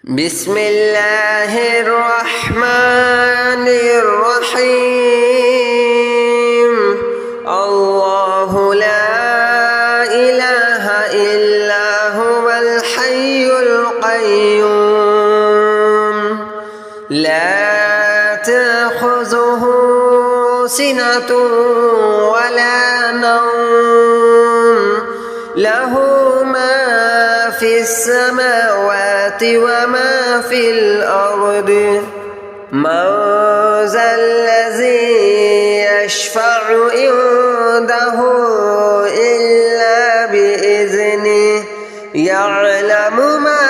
بسم الله الرحمن الرحيم. الله لا إله إلا هو الحي القيوم لا تأخذه سنة ولا نوم له ما في السماوات وما في الأرض من ذا الذي يشفع عنده إلا بإذنه يعلم ما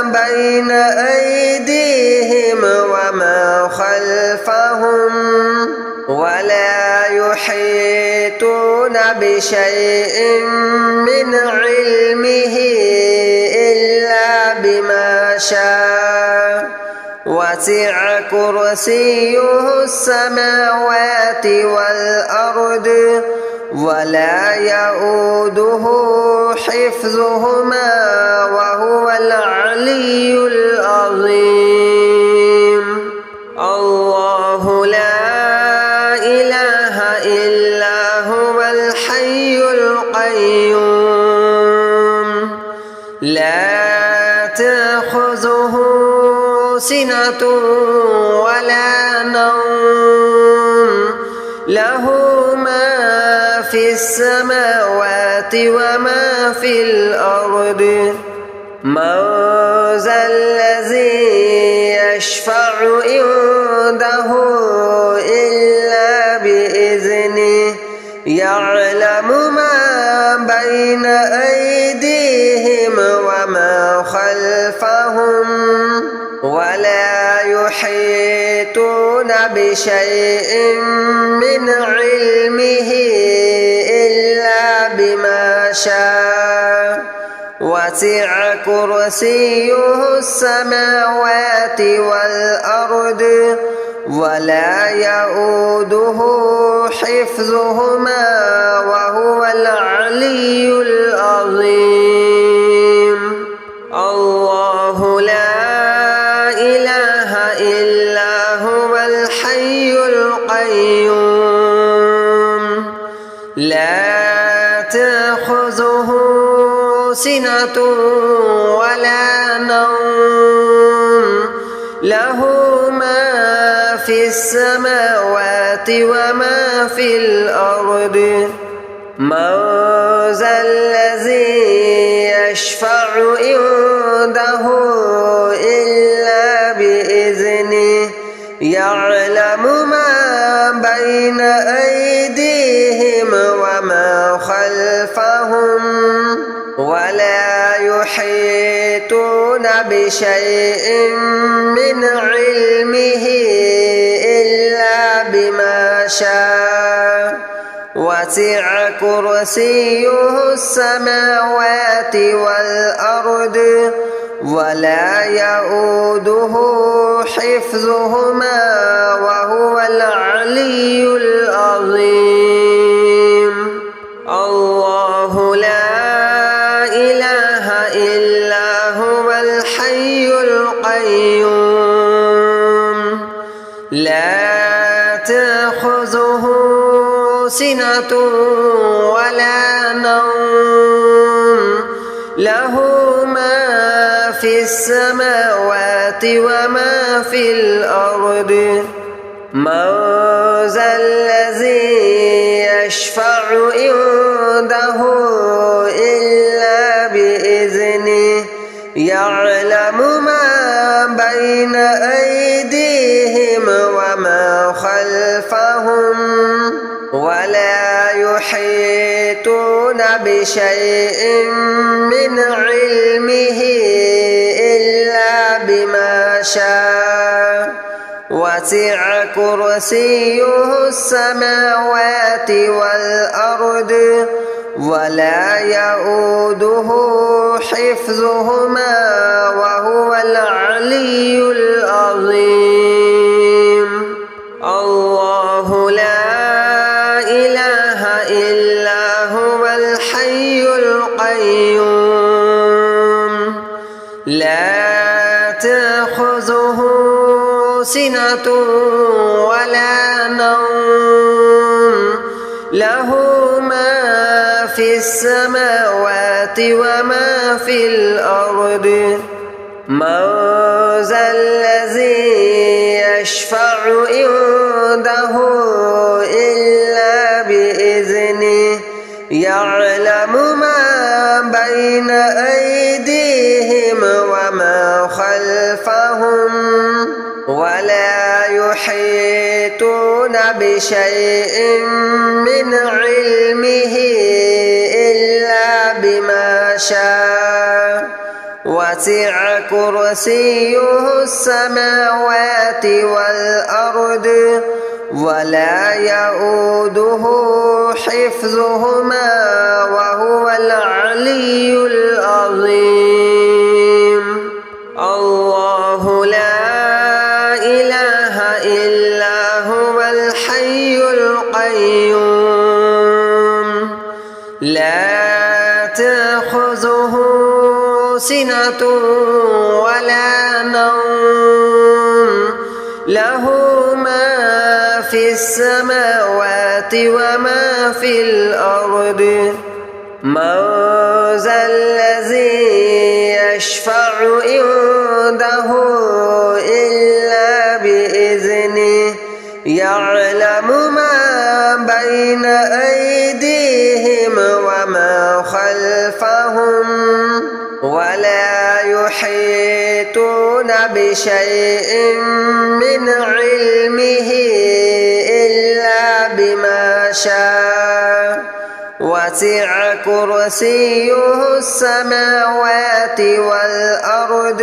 بين أيديهم وما خلفهم ولا يحيطون بشيء من علمه إلا بما شاء وسع كرسيه السماوات والأرض ولا يؤوده حفظهما وهو العلي العظيم. الله لا إله إلا هو الحي القيوم لا تأخذه سنة ولا نوم له ما في السماوات وما في الأرض من ذا الذي يشفع عنده إلا بإذنه يعلم ما بين أيديهم وما خلفهم ولا يحيطون بشيء من علمه إلا بما شاء وسع كرسيه السماوات والأرض ولا يؤوده حفظهما وهو العلي العظيم. الله لا إله إلا هو الحي القيوم لا تأخذه سنة ولا نوم له ما في السماوات وما في الأرض من ذا الذي يشفع عنده إلا بإذنه يعلم ما بين أيديهم وما خلفهم ولا يحيطون بشيء من علمه إلا بما شاء وسع كرسيه السماوات والأرض ولا يؤوده حفظهما وهو العلي العظيم. الله لا إله إلا هو الحي القيوم لا تأخذه سنة ولا نوم له ما في السماوات وما في الأرض من ذا الذي يشفع عنده إلا بإذنه يعلم ما بين أيديهم وما خلفهم ولا يحيطون بشيء من علمه إلا بما شاء وسع كرسيه السماوات والأرض ولا يؤوده حفظهما وهو العلي العظيم. الله لا إله إلا هو الحي القيوم لا تأخذه سنة ولا نوم له ما في السماوات وما في الأرض من ذا الذي يشفع عنده إلا بإذنه يعلم ما بين أيديهم وما خلفهم ولا يحيطون بشيء من علمه إلا بما شاء وسع كرسيه السماوات والأرض ولا يؤوده حفظهما وهو العلي العظيم الله لا إله إلا هو الحي القيوم لا تأخذه سنة ولا نوم له ما في السماوات وما في الأرض من ذا الذي يشفع عنده إلا بإذنه يعلم ما بين أيديهم وما خلفهم ولا يحيطون بشيء من علمه إلا بما شاء وسع كرسيه السماوات والأرض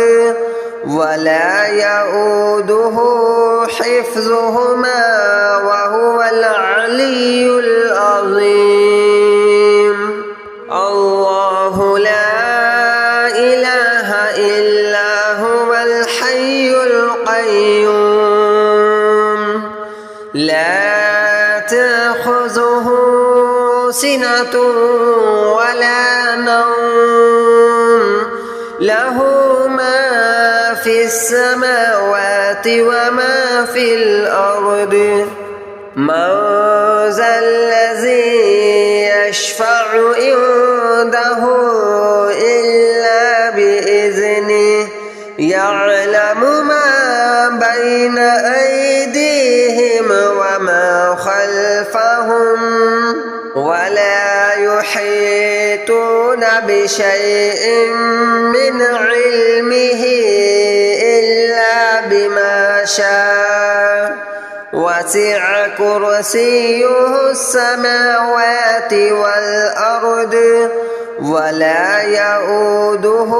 ولا يؤوده حفظهما وهو العلي العظيم الله لا إله إلا هو الحي القيوم لا تأخذه سنة ولا نوم له ما في السماوات وما في الأرض من ذا الذي يشفع عنده إلا بإذنه يعلم ما بين أيديهم وما خلفهم ولا يحيطون بشيء من علمه إلا بما شاء وسع كرسيه السماوات والأرض ولا يؤوده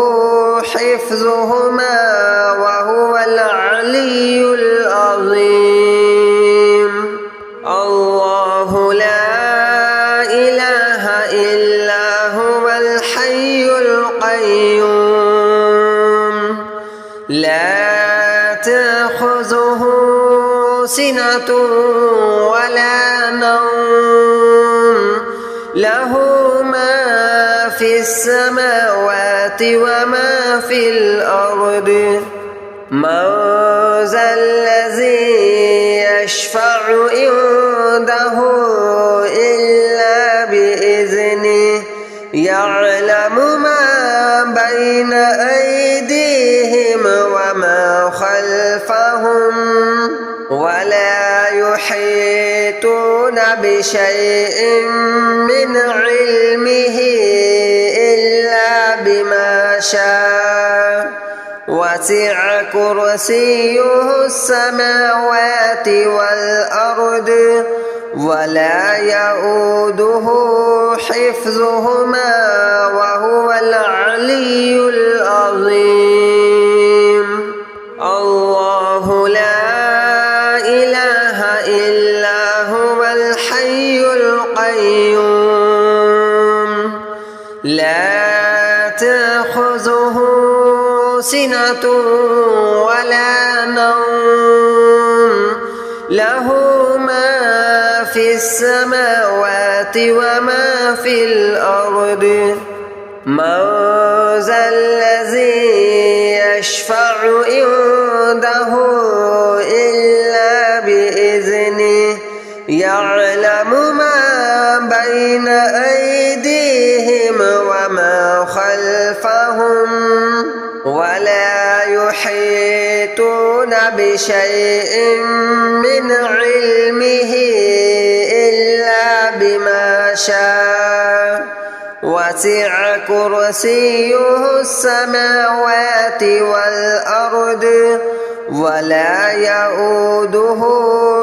حفظهما وهو العلي العظيم الله لا إله إلا هو الحي القيوم لا تأخذه سنة ولا نوم له ما في السماوات وما في الأرض من ذا الذي يشفع عنده إلا بإذنه يعلم ما بين أيديهم وما خلفهم ولا يحيطون بشيء من علمه إلا بما شاء وسع كرسيه السماوات والأرض ولا يؤوده حفظهما وهو العلي العظيم الله لا إله إلا هو الحي القيوم لا تأخذه سنة ولا نوم له ما في السماوات وما في الأرض من ذا الذي يشفع عنده إلا بإذنه يعلم ما بين أيديهم وما خلفهم ولا يحيطون بشيء من علمه إلا بما شاء وسع كرسيه السماوات والأرض ولا يؤوده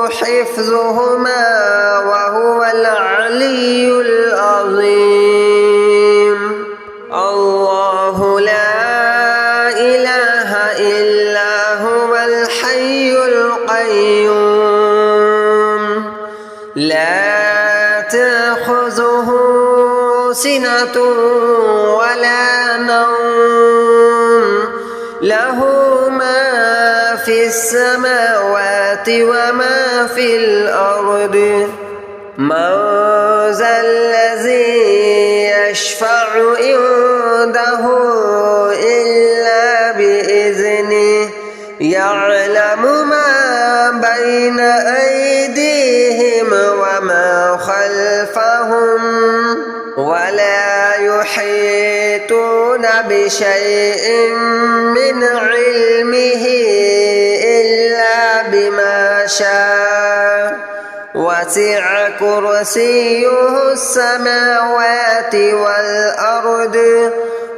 حفظهما وهو العلي العظيم. الله لا إله إلا هو الحي القيوم لا تأخذه سنة ولا نوم له ما في السماوات وما في الأرض من ذا الذي يشفع عنده إلا بإذنه يعلم ما بين أيديهم وما خلفهم ولا يحيطون بشيء من علمه إلا بما شاء وسع كرسيه السماوات والأرض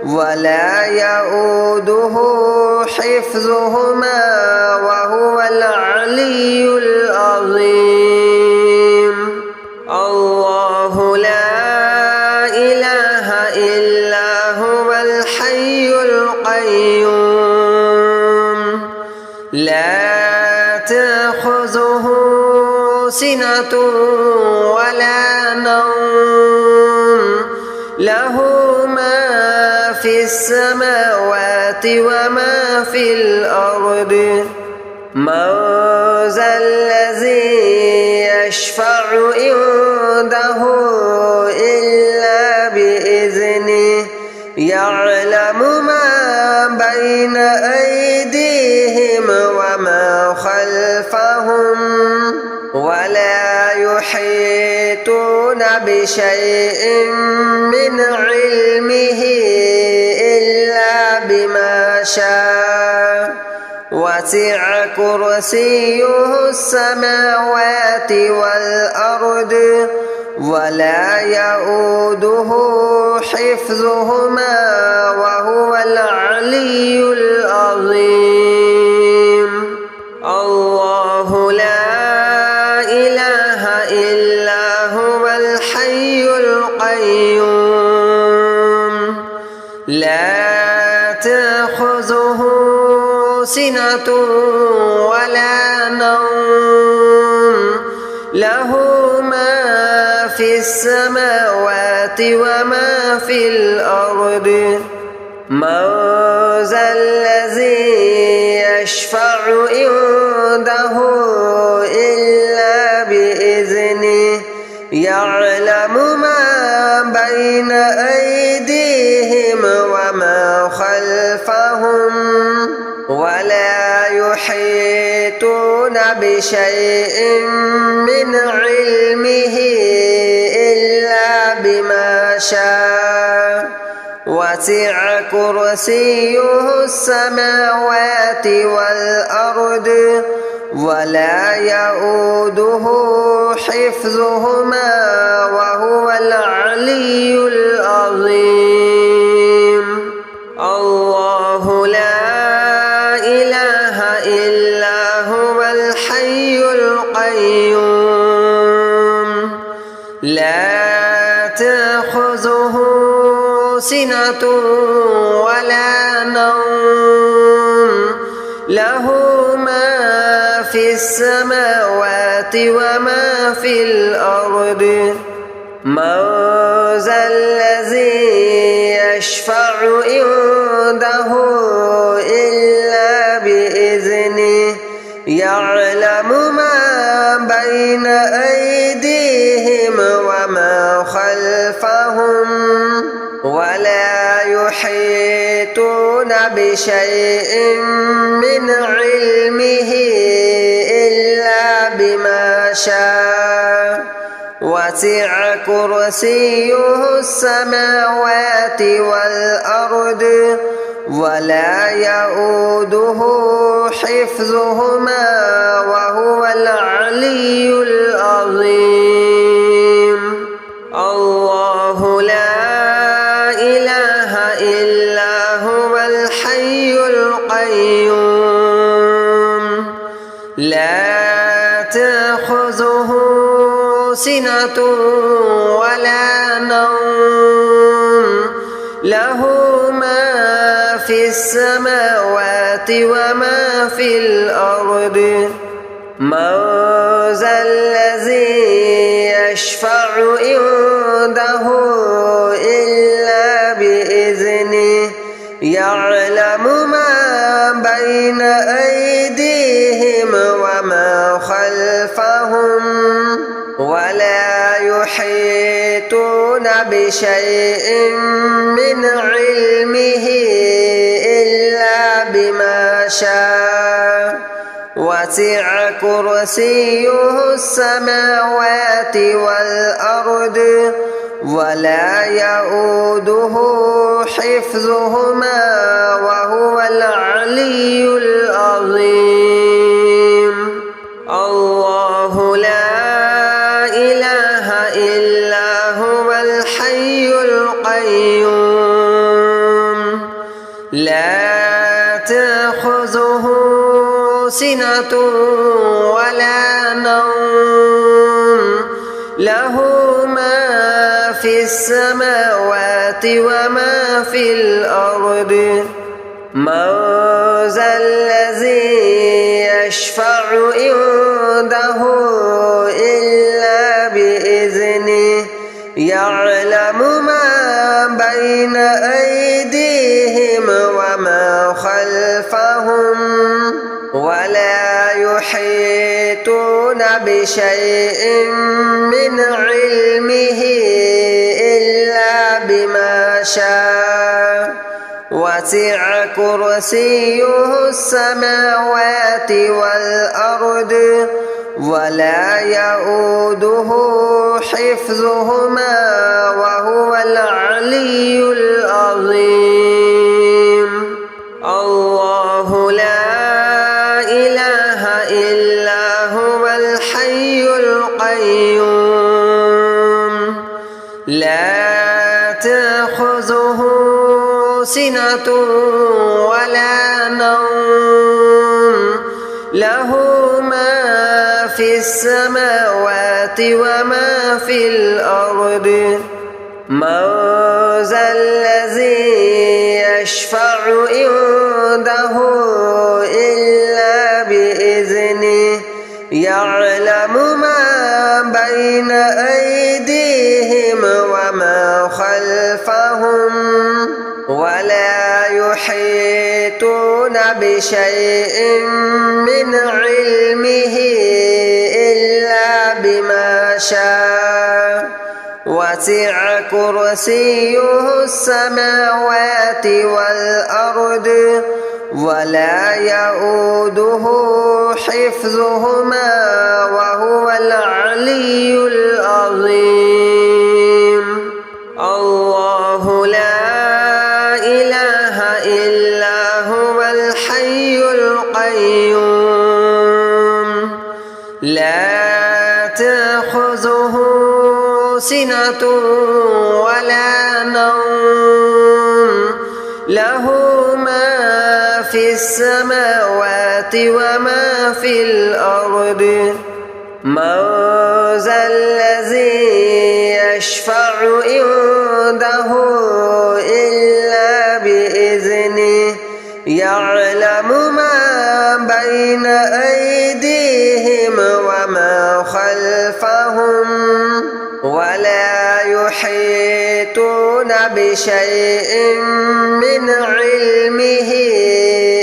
ولا يؤوده حفظهما وهو العلي العظيم. الله لا إله إلا هو الحي القيوم لا تأخذه سنة ولا نوم له ما في السماوات وما في الأرض من ذا الذي يشفع عنده إلا بإذنه يعلم ما بين أيديهم وما خلفهم ولا يحيطون بشيء من علمه إلا بما شاء وسع كرسيه السماوات والأرض ولا يؤوده حفظهما وهو العلي العظيم. الله لا إله إلا هو الحي القيوم لا تأخذه سنة ولا نوم له ما في السماوات وما في الأرض من ذا الذي يشفع عنده إلا بإذنه يعلم ما بين أيديهم وما خلفهم ولا يحيطون بشيء من علمه إلا بما شاء وسع كرسيه السماوات والأرض ولا يؤوده حفظهما وهو العلي العظيم. الله لا إله إلا هو الحي القيوم لا تأخذه سنة ولا نوم له ما في السماوات وما في الأرض من ذا الذي يشفع عنده إلا بإذنه يعلم ما بين أيديهم وما خلفهم ولا يحيطون بشيء من علمه وسع كرسيه السماوات والأرض ولا يؤوده حفظهما وهو العلي العظيم. الله لا إله إلا هو الحي القيوم لا تأخذه سنة ولا نوم له ما في السماوات وما في الأرض. من ذا الذي يشفع عنده إلا بإذنه يعلم ما بين أيديهم وما خلفهم ولا يحيطون بشيء من علمه إلا بما شاء. وسع كرسيه السماوات والأرض ولا يؤوده حفظهما وهو العلي العظيم. الله لا إله إلا هو الحي القيوم لا تأخذه سنة ولا نوم له ما في السماوات وما في الأرض. من ذا الذي يشفع عنده إلا بإذنه يعلم ما بين أيديهم وما خلفهم ولا يحيطون بشيء من علمه إلا بما شاء. وسع كرسيه السماوات والأرض ولا يؤوده حفظهما وهو العلي العظيم. الله لا إله إلا هو الحي القيوم لا تأخذه سنة ولا نوم له ما في السماوات وما في الأرض. من ذا الذي يشفع عنده إلا بإذنه يعلم ما بين أيديهم وما خلفهم ولا يحيطون بشيء من علمه إلا بما شاء. وسع كرسيه السماوات والأرض ولا يؤوده حفظهما وهو العلي العظيم. الله لا إله إلا هو الحي القيوم لا تأخذه سنة ولا نوم له ما في السماوات وما في الأرض. من ذا الذي يشفع عنده إلا بإذنه يعلم ما بين أيديهم وما خلفهم ولا يحيطون بشيء من علمه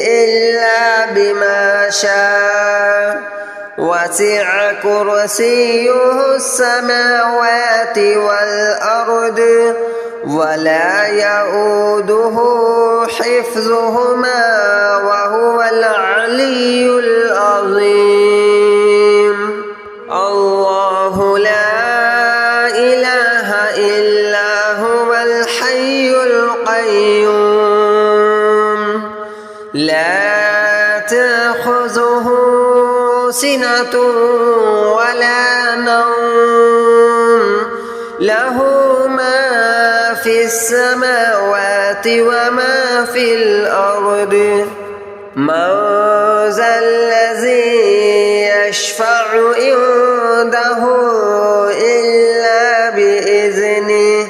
إلا بما شاء. وسع كرسيه السماوات والأرض ولا يؤوده حفظهما وهو العلي العظيم. الله لا تأخذه سنة ولا نوم له ما في السماوات وما في الأرض من ذا الذي يشفع عنده إلا بإذنه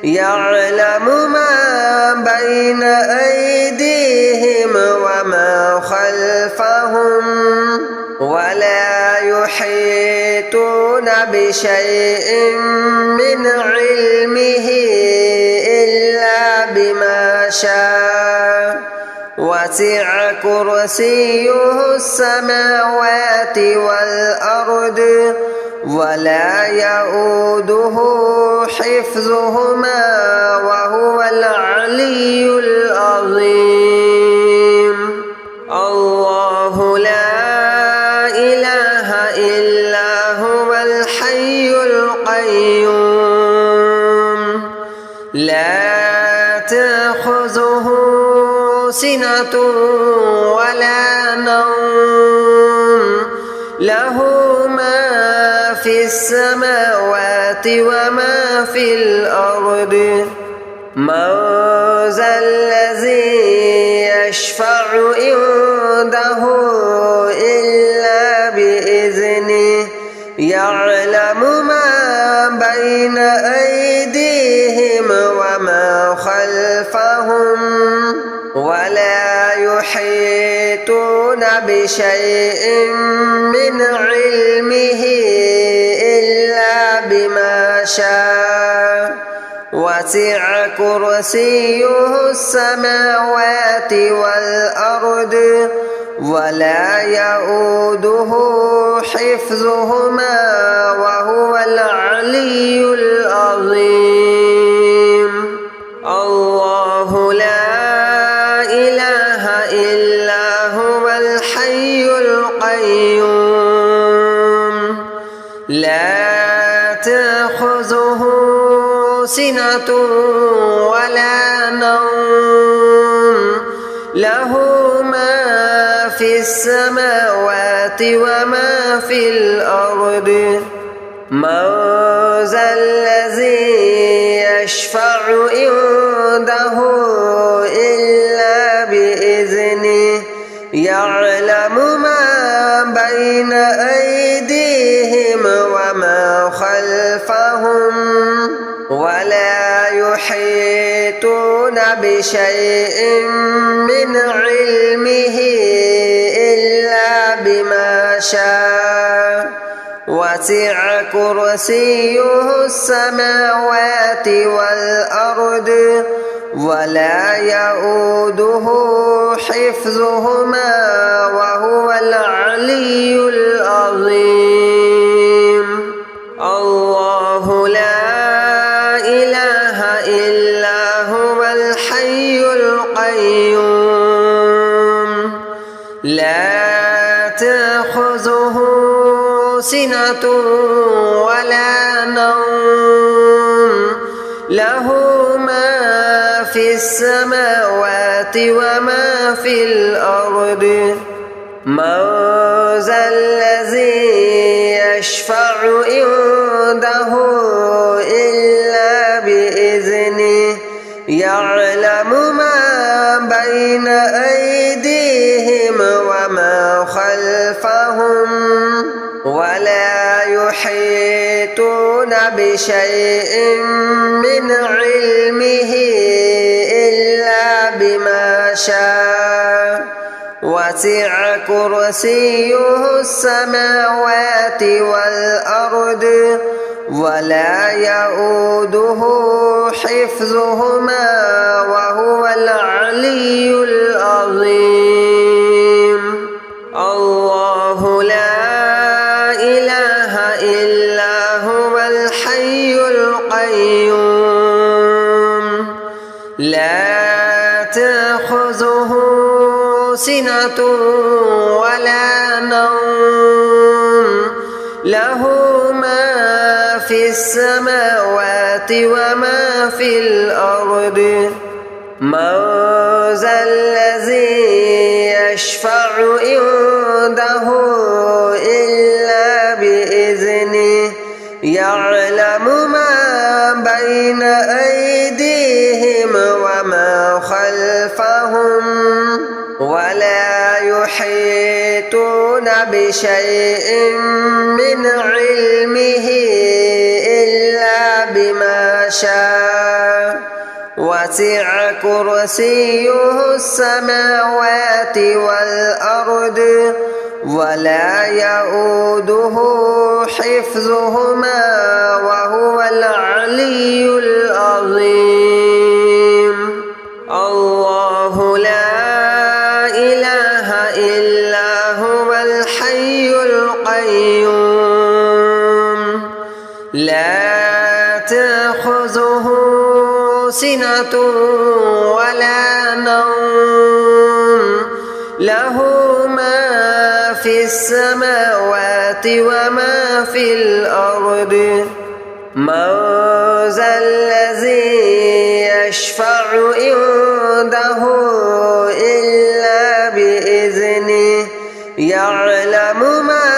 يعلم ما بين أيديهم وما خلفهم ولا يحيطون بشيء من علمه إلا بما شاء وسع كرسيه السماوات والأرض ولا يؤوده حفظهما وهو العلي العظيم. الله لا إله إلا هو الحي القيوم لا تأخذه سنة ولا نوم له ما في السماوات وما في الأرض من ذا الذي يشفع عنده إلا بإذنه يعلم ما بين أيديهم وما خلفهم ولا يحيطون بشيء من علمه إلا بما شاء وسع كرسيه السماوات والأرض ولا يؤوده حفظهما وهو العلي العظيم. الله لا إله إلا هو الحي القيوم لا تأخذه سنة ولا نوم له ما في السماوات وما في الأرض من ذا الذي يشفع عنده إلا بإذنه يعلم ما بين أيديهم وما خلفهم ولا يحيطون بشيء من علمه إلا بما شاء وسع كرسيه السماوات والأرض ولا يؤوده حفظهما وهو العلي العظيم. الله لا إله إلا هو الحي القيوم لا تأخذه سنة ولا نوم له ما في السماوات وما في الأرض من ذا الذي يشفع عنده إلا بإذنه يعلم ما بين أيديهم وما خلفهم ولا يحيطون بشيء من علمه إلا بما شاء وسع كرسيه السماوات والأرض ولا يؤوده حفظهما وهو العلي العظيم. الله لا إله إلا هو الحي القيوم لا تأخذه سنة ولا نوم له ما في السماوات وما في الأرض من ذا الذي يشفع عنده إلا بإذنه يعلم ما بين أيديهم وما خلفهم ولا يحيطون بشيء من علمه إلا بما شاء وسع كرسيه السماوات والأرض ولا يؤوده حفظهما وهو العلي العظيم. الله لا إله إلا هو الحي القيوم لا تأخذه سنة ولا نوم له ما في السماوات وما في الأرض من ذا الذي يشفع عنده إلا بإذنه يعلم ما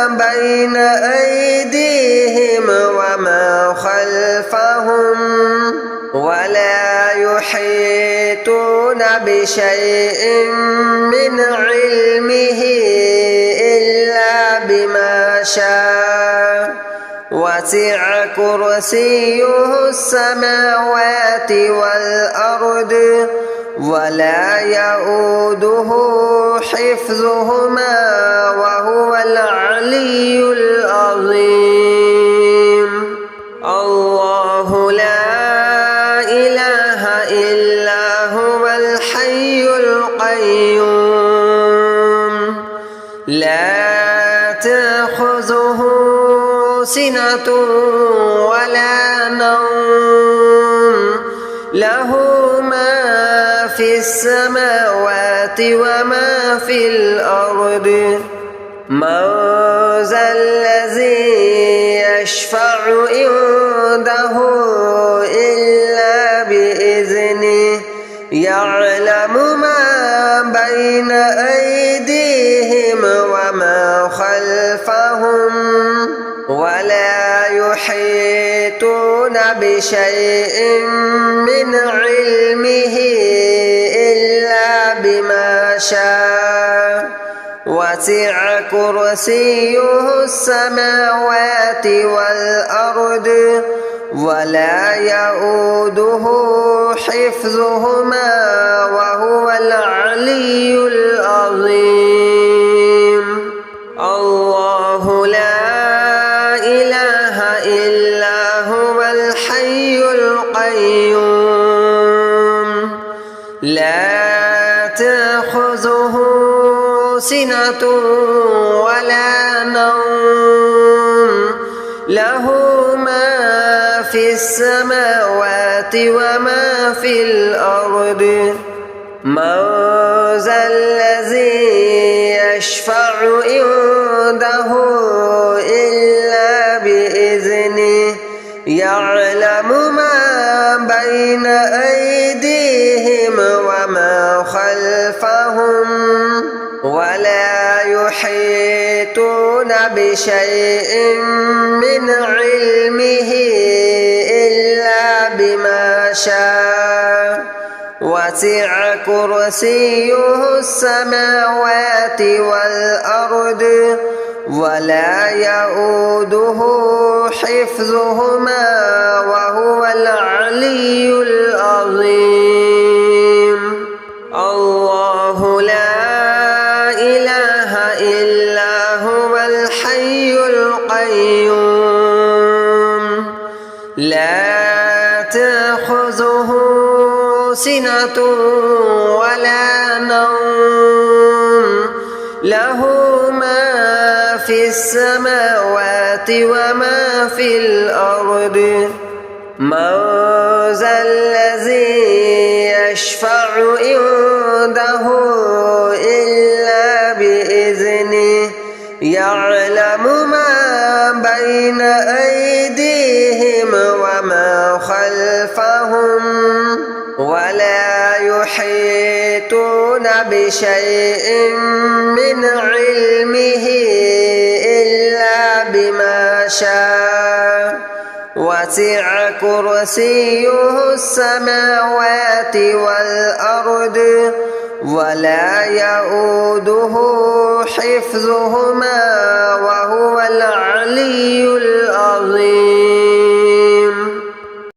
بين أيديهم وما خلفهم ولا يحيطون بشيء من علمه إلا بما شاء وسع كرسيه السماوات والأرض ولا يؤوده حفظهما وهو العلي العظيم. الله لا إله إلا هو الحي القيوم لا تأخذه سنة ولا نوم له ما في السماوات وما في الأرض من ذا الذي يشفع عنده إلا بإذنه يعلم ما بين أيديهم وما خلفهم ولا يحيطون بشيء من علمه إلا بما شاء وسع كرسيه السماوات والأرض ولا يؤوده حفظهما وهو العلي العظيم. الله لا إله إلا هو الحي القيوم لا تأخذه سنة ولا نوم له ما في السماوات وما في الأرض من ذا الذي يشفع عنده إلا بإذنه يعلم ما بين أيديهم وما خلفهم ولا يحيطون بشيء من علمه إلا بما شاء وسع كرسيه السماوات والأرض ولا يؤوده حفظهما وهو العلي العظيم. الله لا إله إلا هو الحي القيوم لا تأخذه سنة ولا نوم له ما في السماوات وما في الأرض من ذا الذي يشفع عنده إلا بإذنه يعلم ما بين أيديهم وما خلفهم ولا يحيطون بشيء من علمه إلا بما شاء وسع كرسيه السماوات والأرض ولا يؤوده حفظهما وهو العلي العظيم.